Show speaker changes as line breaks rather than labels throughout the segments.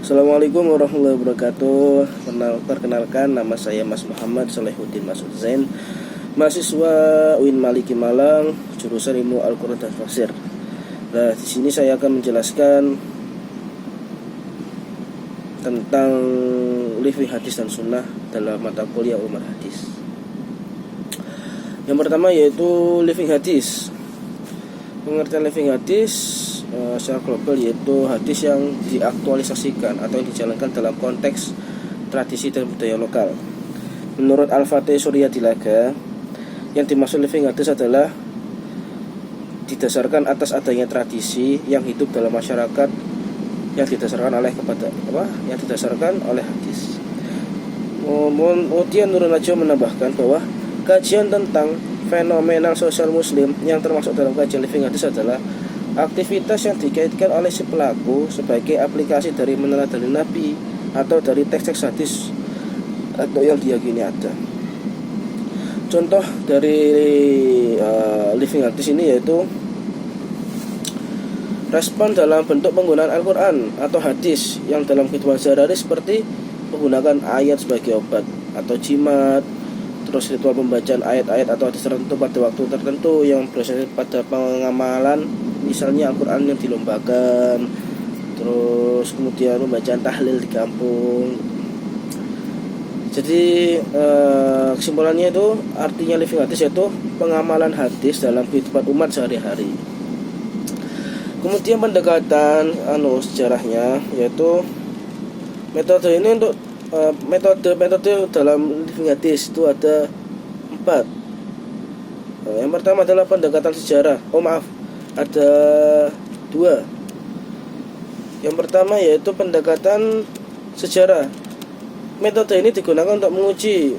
Assalamualaikum warahmatullahi wabarakatuh. Perkenalkan, nama saya Mas Muhammad Salehuddin Masud Zain, mahasiswa UIN Maliki Malang, jurusan Ilmu Al-Quran dan Tafsir. Nah, di sini saya akan menjelaskan tentang living hadis dan sunnah dalam mata kuliah Umar Hadis. Yang pertama yaitu living hadis. Pengertian living hadis secara global yaitu hadis yang diaktualisasikan atau yang dijalankan dalam konteks tradisi dan budaya lokal. Menurut Al-Fatih Surya Dilaga, yang dimaksud living hadis adalah didasarkan atas adanya tradisi yang hidup dalam masyarakat yang didasarkan oleh hadis. Kemudian Nurul Najwa menambahkan bahwa kajian tentang fenomenal sosial muslim yang termasuk dalam kajian living hadis adalah aktivitas yang dikaitkan oleh si pelaku sebagai aplikasi dari meneladani Nabi atau dari teks-teks hadis atau yang diyakini ada. Contoh dari living hadis ini yaitu respon dalam bentuk penggunaan Al-Quran atau hadis yang dalam kehidupan sehari-hari seperti menggunakan ayat sebagai obat atau jimat, terus ritual pembacaan ayat-ayat atau hadis tertentu pada waktu tertentu yang berdasarkan pada pengamalan, misalnya Al-Quran yang dilombakan, terus kemudian pembacaan tahlil di kampung. Jadi kesimpulannya itu artinya living hadis yaitu pengamalan hadis dalam kehidupan umat sehari-hari. Kemudian pendekatan sejarahnya yaitu metode ini untuk metode dalam living hadis itu ada 4. Yang pertama adalah pendekatan sejarah. Ada 2. Yang pertama yaitu pendekatan sejarah. Metode ini digunakan untuk menguji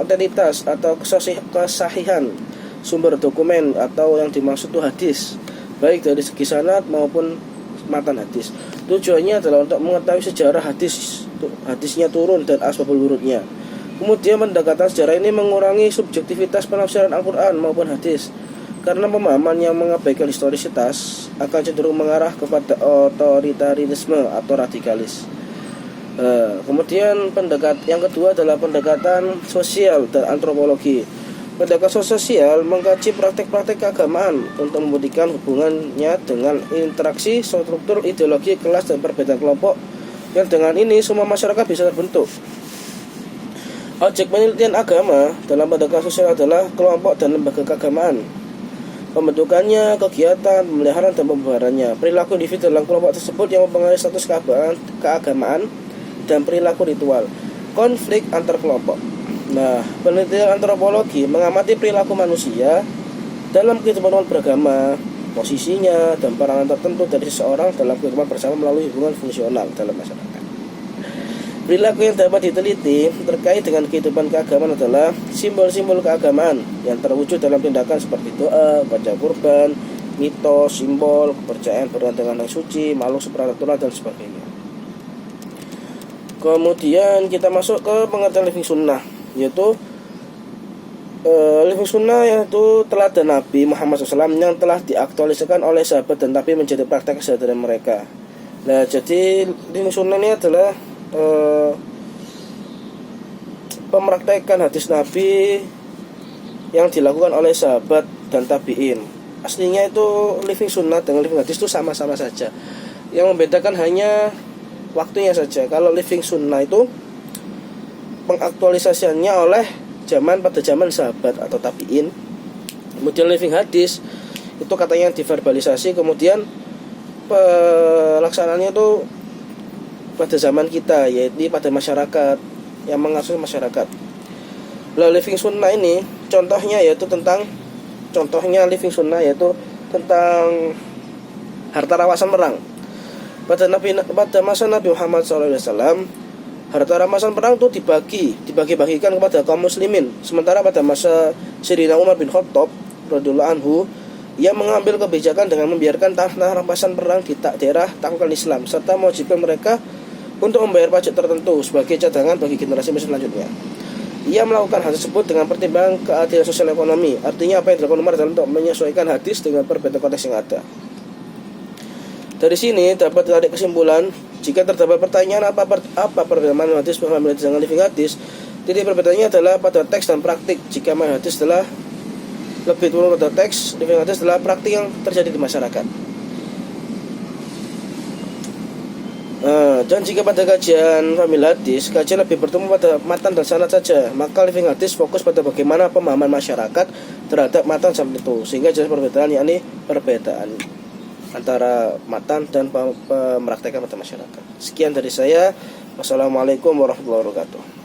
otentitas atau kesahihan sumber dokumen atau yang dimaksud itu hadis, baik dari segi sanad maupun matan hadis. Tujuannya adalah untuk mengetahui sejarah hadisnya turun dan asbabul wurudnya. Kemudian pendekatan sejarah ini mengurangi subjektivitas penafsiran Al-Quran maupun hadis, karena pemahaman yang mengabaikan historisitas akan cenderung mengarah kepada otoritarisme atau radikalis. Kemudian yang kedua adalah pendekatan sosial dan antropologi. Pendekatan sosial mengkaji praktek-praktek keagamaan untuk membuktikan hubungannya dengan interaksi struktur ideologi kelas dan perbedaan kelompok, yang dengan ini semua masyarakat bisa terbentuk. Objek penelitian agama dalam pendekatan sosial adalah kelompok dan lembaga keagamaan, pembentukannya, kegiatan, pemeliharaan dan pembubarannya, perilaku individu dalam kelompok tersebut yang mempengaruhi status keagamaan dan perilaku ritual, konflik antar kelompok. Nah, penelitian antropologi mengamati perilaku manusia dalam kehidupan umat beragama, posisinya dan peranan tertentu dari seseorang dalam kehidupan bersama melalui hubungan fungsional dalam masyarakat. Perilaku yang dapat diteliti terkait dengan kehidupan keagamaan adalah simbol-simbol keagamaan yang terwujud dalam tindakan seperti doa, baca kurban, mitos, simbol, kepercayaan berhubungan dengan yang suci, makhluk supranatural dan sebagainya. Kemudian kita masuk ke pengertian living sunnah, yaitu living sunnah yaitu teladan Nabi Muhammad SAW yang telah diaktualisasikan oleh sahabat dan Nabi menjadi praktek keseharian mereka. Nah, jadi living sunnah ini adalah pemraktekan hadis Nabi yang dilakukan oleh sahabat dan tabi'in. Aslinya itu living sunnah dengan living hadis itu sama-sama saja. Yang membedakan hanya waktunya saja. Kalau living sunnah itu pengaktualisasiannya pada zaman sahabat atau tabi'in. Kemudian living hadis itu katanya diverbalisasi, kemudian pelaksanaannya itu pada zaman kita, yaitu pada masyarakat yang mengasuh masyarakat. Living sunnah ini contohnya living sunnah yaitu tentang harta rampasan perang. Pada masa Nabi Muhammad SAW, harta rampasan perang itu dibagi-bagikan kepada kaum muslimin. Sementara pada masa Sayyidina Umar bin Khattab radhiyallahu anhu, ia mengambil kebijakan dengan membiarkan tanah rampasan perang di daerah taklukan Islam serta mewajibkan mereka untuk membayar pajak tertentu sebagai cadangan bagi generasi muslim selanjutnya. Ia melakukan hal tersebut dengan pertimbangan keadilan sosial ekonomi. Artinya apa yang dilakukan Umar adalah untuk menyesuaikan hadis dengan perbedaan konteks yang ada. Dari sini dapat ditarik kesimpulan, jika terdapat pertanyaan apa perbedaan manhaj hadis dengan living hadis, titik perbedaannya adalah pada teks dan praktik. Jika manhaj hadis adalah lebih turun pada teks, living hadis adalah praktik yang terjadi di masyarakat. Dan jika pada kajian family hadis, kajian lebih bertemu pada matan dan sanad saja, maka living hadis fokus pada bagaimana pemahaman masyarakat terhadap matan sanad itu, sehingga jelas perbedaan, yakni perbedaan antara matan dan pemraktekan pada masyarakat. Sekian dari saya. Wassalamualaikum warahmatullahi wabarakatuh.